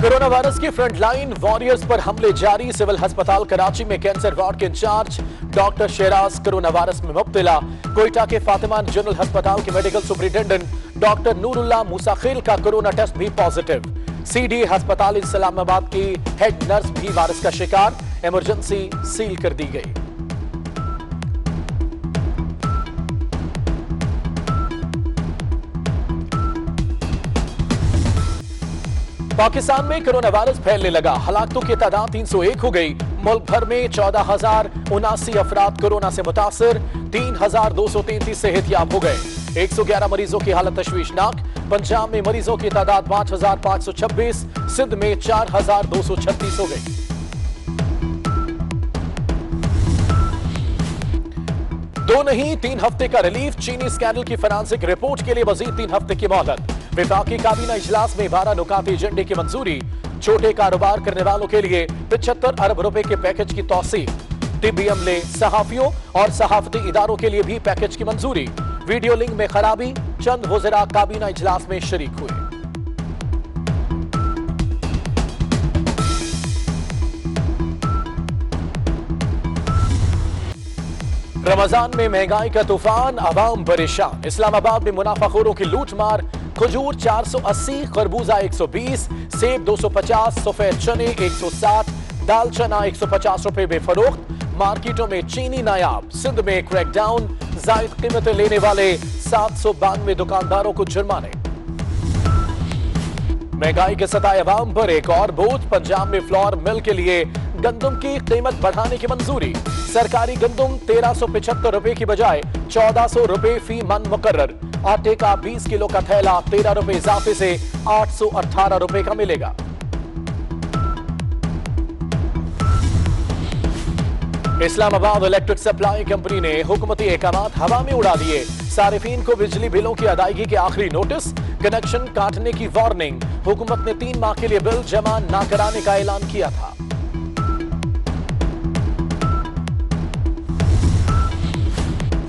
Corona virus की frontline warriors पर हमले जारी। सिविल अस्पताल कराची में कैंसर वार्ड के इंचार्ज डॉक्टर शेराज कोरोना वायरस में मुब्तला। कोयटा के फातिमा जनरल अस्पताल के मेडिकल सुपरिटेंडेंट डॉक्टर नूरुल्लाह मुसाखिल का कोरोना टेस्ट भी पॉजिटिव। सीडी अस्पताल इस्लामाबाद की हेड नर्स भी वायरस का शिकार। इमरजेंसी सील कर दी गई। पाकिस्तान में कोरोना वायरस फैलने लगा। हलाकतों की तादाद 301 हो गई। मुल्क भर में 14,079 अफराद कोरोना से मुतासर। 3,233 सेहतयाब हो गए। 111 मरीजों की हालत तशवीशनाक। पंजाब में मरीजों की तादाद 5,526। सिंध में 4,236 हो गई। दो नहीं 3 हफ्ते का रिलीफ। चीनी स्कैंडल की फॉरेंसिक रिपोर्ट के लिए मजीद 3 हफ्ते की मोहलत। विफाकी काबीना इजलास में 12 नुकाती एजेंडे की मंजूरी। छोटे कारोबार करने वालों के लिए 75 अरब रुपए के पैकेज की तौसीफ। तिब्बी अमले, सहाफियों और सहाफती इदारों के लिए भी पैकेज की मंजूरी। वीडियो लिंक में खराबी। चंद वज़रा काबीना इजलास में शरीक हुए। रमजान में महंगाई का तूफान, अवाम परेशान। इस्लामाबाद में मुनाफाखोरों की लूटमार। खजूर 480, खरबूजा 120, सेब 250, सफेद चने 160, दाल चना 150 रुपए में फरोख्त। मार्केटों में चीनी नायाब। सिंध में क्रैकडाउन। जायद कीमतें लेने वाले 792 दुकानदारों को जुर्माने। महंगाई के सताए अवाम पर एक और बोझ। पंजाब में फ्लोर मिल के लिए गंदम की कीमत बढ़ाने की मंजूरी। सरकारी गंदम 1375 रुपए की बजाय 1400 रुपए फी मन मुकर्रर। आटे का 20 किलो का थैला 13 रुपए इजाफे से 818 रुपए का मिलेगा। इस्लामाबाद इलेक्ट्रिक सप्लाई कंपनी ने हुकूमती एहकामात हवा में उड़ा दिए। सारिफीन को बिजली बिलों की अदायगी के आखिरी नोटिस। कनेक्शन काटने की वार्निंग। हुकूमत ने 3 माह के लिए बिल जमा न कराने का ऐलान किया था।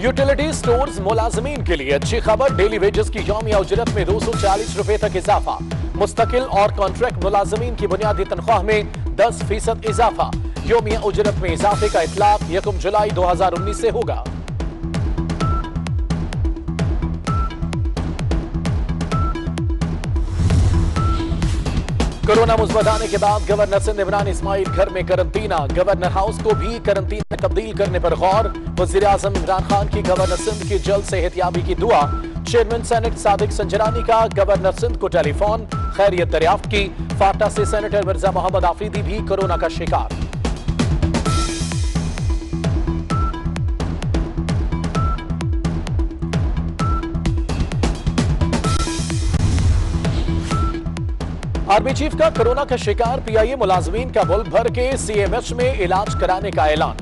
यूटिलिटी स्टोर्स मुलाजमीन के लिए अच्छी खबर। डेली वेजेस की यौमिया उजरत में 240 रुपए तक इजाफा। मुस्तकिल और कॉन्ट्रैक्ट मुलाजमीन की बुनियादी तनख्वाह में 10% इजाफा। यौमिया उजरत में इजाफे का इतलाक 1 जुलाई 2019 से होगा। कोरोना मुस्बत आने के बाद गवर्नर सिंध इमरान इस्माइल घर में करंटीना। गवर्नर हाउस को भी करंटीना में तब्दील करने पर गौर। वज़ीर आज़म इमरान खान की गवर्नर सिंध की जल्द सेहतयाबी की दुआ। चेयरमैन सेनेट सादिक संजरानी का गवर्नर सिंध को टेलीफोन, खैरियत दरियाफ्त की। फाटा से सेनेटर मिर्जा मोहम्मद आफरीदी भी कोरोना का शिकार। आर्मी चीफ का कोरोना का शिकार। पीआईए मुलाजमीन का मुल्क भर के सीएमएच में इलाज कराने का ऐलान।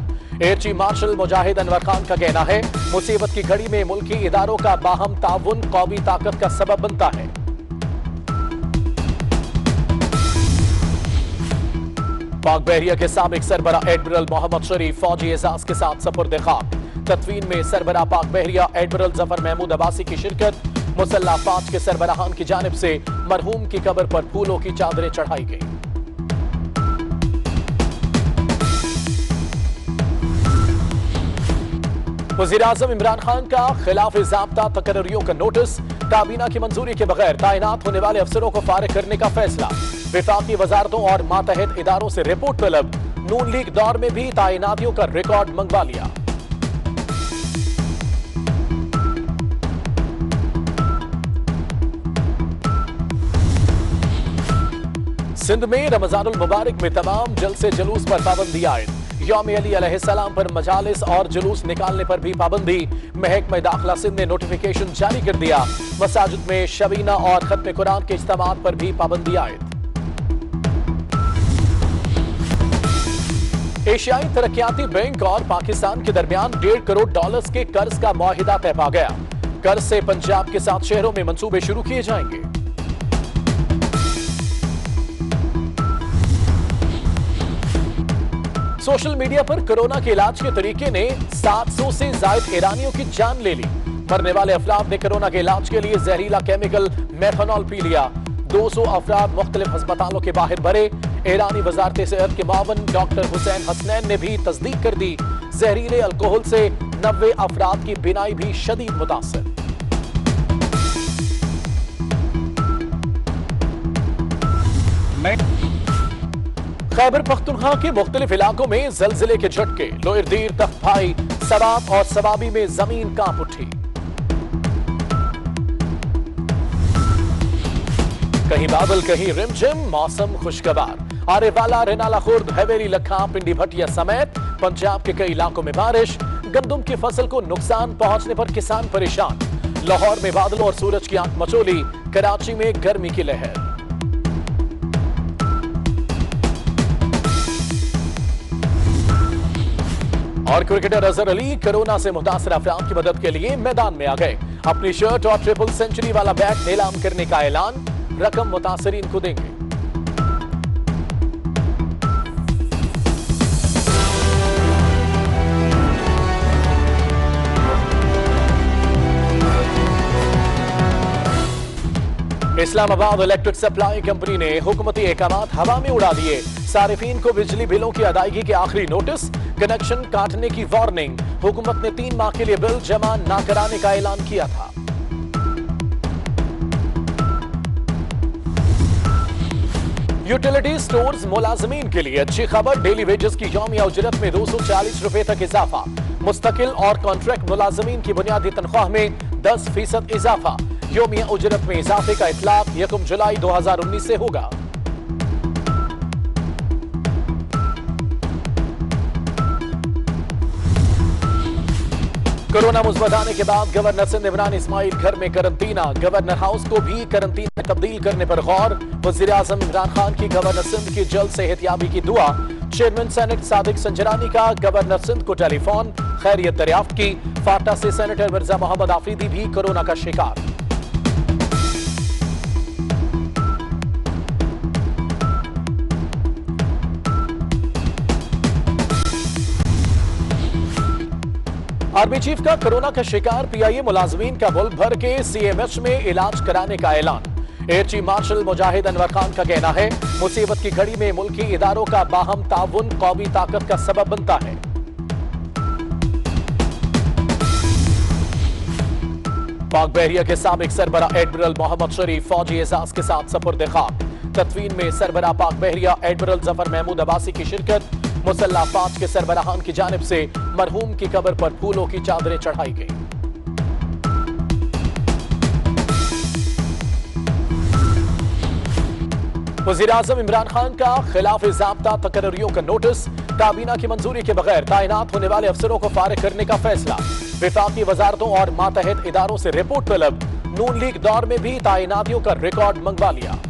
एयर चीफ मार्शल मुजाहिद अनवर खान का कहना है, मुसीबत की घड़ी में मुल्की इदारों का बाहम ताउन कौमी ताकत का सबब बनता है। पाक बहरिया के साबिक सरबरा एडमिरल मोहम्मद शरीफ फौजी एजाज के साथ सपुर्द खाक। तदफीन में सरबरा पाक बहरिया एडमिरल जफर महमूद अब्बासी की शिरकत। मुसल्ला फौज के सरबराहान की जानिब से मरहूम की कब्र पर फूलों की चादरें चढ़ाई गई। वज़ीर आज़म इमरान खान का खिलाफ ज़ाब्ता तकर्रियों का नोटिस। काबीना की मंजूरी के बगैर तैनात होने वाले अफसरों को फारिग करने का फैसला। विफाकी वजारतों और मातहत इदारों से रिपोर्ट तलब। नून लीग दौर में भी तैनातियों का रिकॉर्ड मंगवा लिया। सिंध में रमजानुल मुबारक में तमाम जलसे जुलूस पर पाबंदी आयद। यौम अली अलैहिस्सलाम पर मजालिस और जुलूस निकालने पर भी पाबंदी। महकमा दाखिला सिंध ने नोटिफिकेशन जारी कर दिया। मसाजिद में शबीना और खत्म कुरान के इज्तिमात पर भी पाबंदी आयद। एशियाई तरक्याती बैंक और पाकिस्तान के दरमियान $1.5 करोड़ के कर्ज का मुआहिदा तय पा गया। कर्ज से पंजाब के 7 शहरों में मंसूबे शुरू किए जाएंगे। सोशल मीडिया पर कोरोना के इलाज के तरीके ने 700 से ज्यादा ईरानियों की जान ले ली। मरने वाले अफराद ने कोरोना के इलाज के लिए जहरीला केमिकल मेथनॉल पी लिया। 200 अफराद मुख्तलिफ अस्पतालों के बाहर भरे। ईरानी वजारत सेहत के मावन डॉक्टर हुसैन हसनैन ने भी तस्दीक कर दी, जहरीले अल्कोहल से 90 अफराद की बीनाई भी शदीद मुतासर। खैबर पख्तूनख्वा के मुख्तलिफ इलाकों में जलजिले के झटके। लोअरदीर, तख्तभाई, सवाब और सवाबी में जमीन कांप उठी। कहीं बादल कहीं रिमझिम, मौसम खुशगवार। आरेवाला, रेनाला खुर्द, हवेली, लखा, पिंडी भटिया समेत पंजाब के कई इलाकों में बारिश। गंदम की फसल को नुकसान पहुंचने पर किसान परेशान। लाहौर में बादलों और सूरज की आंख मचोली। कराची में गर्मी की लहर। और क्रिकेटर अजहर अली कोरोना से मुतासर अफराद की मदद के लिए मैदान में आ गए। अपनी शर्ट और ट्रिपल सेंचुरी वाला बैट नीलाम करने का ऐलान। रकम मुतासरीन को देंगे। इस्लामाबाद इलेक्ट्रिक सप्लाई कंपनी ने हुकूमती अहकामात हवा में उड़ा दिए। सारिफीन को बिजली बिलों की अदायगी के आखिरी नोटिस, कनेक्शन काटने की वार्निंग। हुकूमत ने 3 माह के लिए बिल जमा न कराने का ऐलान किया था। यूटिलिटी स्टोर्स मुलाजमीन के लिए अच्छी खबर। डेली वेजेस की यौमिया उजरत में 240 रुपए तक इजाफा। मुस्तकिल और कॉन्ट्रैक्ट मुलाजमीन की बुनियादी तनख्वाह में 10% इजाफा। यौमिया उजरत में इजाफे का इतलाक 1 जुलाई 2019 से होगा। कोरोना मुस्बत आने के बाद गवर्नर सिंध इमरान इस्माइल घर में करंटीना। गवर्नर हाउस को भी करंटीन में तब्दील करने पर गौर। वजीर आजम इमरान खान की गवर्नर सिंध की जल्द सेहतियाबी की दुआ। चेयरमैन सेनेट सादिक संजरानी का गवर्नर सिंध को टेलीफोन, खैरियत दरियाफ्त की। फाटा से सेनेटर मिर्जा मोहम्मद आफरीदी भी कोरोना का शिकार। आर्मी चीफ का कोरोना का शिकार। पीआईए मुलाजमीन का मुल्क भर के सीएमएच में इलाज कराने का ऐलान। एयर चीफ मार्शल मुजाहिद अनवर खान का कहना है, मुसीबत की घड़ी में मुल्की इदारों का बाहम ताउन कौमी ताकत का सबब बनता है। पाक बहरिया के साबिक सरबरा एडमिरल मोहम्मद शरीफ फौजी एजाज के साथ सपुर्द खाक। तदफीन में सरबरा पाक बहरिया एडमिरल जफर महमूद अब्बासी की शिरकत। मुसल्ला फाज के सरबराहान की जानिब से मरहूम की कब्र पर फूलों की चादरें चढ़ाई गई। वजीर आजम इमरान खान का खिलाफ ज़ाब्ता तकर्रियों का नोटिस। काबीना की मंजूरी के बगैर तैनात होने वाले अफसरों को फारिग करने का फैसला। विफाकी वजारतों और मातहत इदारों से रिपोर्ट तलब। नून लीग दौर में भी तैनातियों का रिकॉर्ड मंगवा लिया।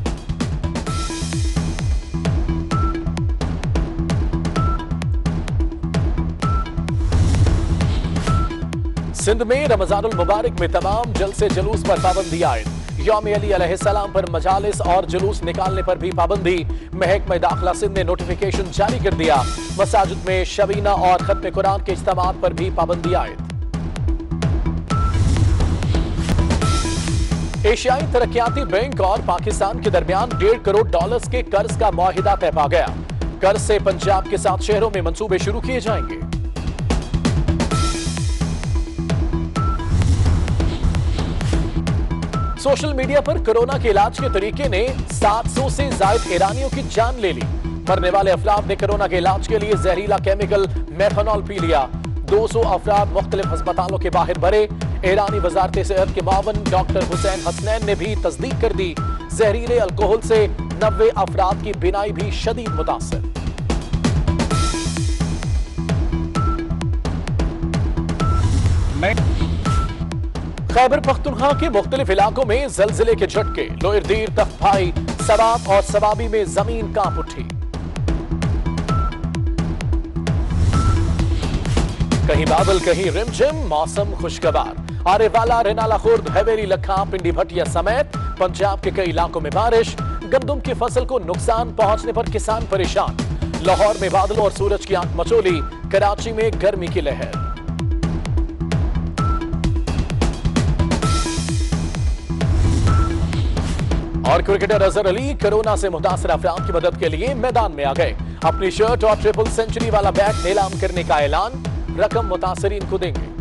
सिंध में रमजानुल मुबारक में तमाम जलसे जुलूस पर पाबंदी आयद। यौम अली अलैहिस्सलाम पर मजालिस और जुलूस निकालने पर भी पाबंदी। महकमा दाखिला सिंध ने नोटिफिकेशन जारी कर दिया। मसाजिद में शबीना और खत्म कुरान के इज्तिमात पर भी पाबंदी आयद। एशियाई तरक्याती बैंक और पाकिस्तान के दरमियान $1.5 करोड़ के कर्ज का मुआहिदा तय पा गया। कर्ज से पंजाब के 7 शहरों में मंसूबे शुरू किए जाएंगे। सोशल मीडिया पर कोरोना के इलाज के तरीके ने 700 से ज्यादा ईरानियों की जान ले ली। मरने वाले अफराद ने कोरोना के इलाज के लिए जहरीला केमिकल मेथनॉल पी लिया। 200 अफराद मुख्तलिफ अस्पतालों के बाहर भरे। ईरानी वजारत सेहत के मावन डॉक्टर हुसैन हसनैन ने भी तस्दीक कर दी, जहरीले अल्कोहल से 90 अफराद की बीनाई भी शदीद मुतासर। खैबर पख्तूनख्वा के मुख्तलिफ इलाकों में जलजिले के झटके। लोअरदीर, तख्तभाई, सवाब और सवाबी में जमीन कांप उठी। कहीं बादल कहीं रिमझिम, मौसम खुशगवार। आरेवाला, रेनाला खुर्द, हवेली, लखा, पिंडी भटिया समेत पंजाब के कई इलाकों में बारिश। गंदम की फसल को नुकसान पहुंचने पर किसान परेशान। लाहौर में बादलों और सूरज की आंख मचोली। कराची में गर्मी की लहर। और क्रिकेटर अजहर अली कोरोना से मुतासर अफराद की मदद के लिए मैदान में आ गए। अपनी शर्ट और ट्रिपल सेंचुरी वाला बैट नीलाम करने का ऐलान, रकम मुतासरीन को देंगे।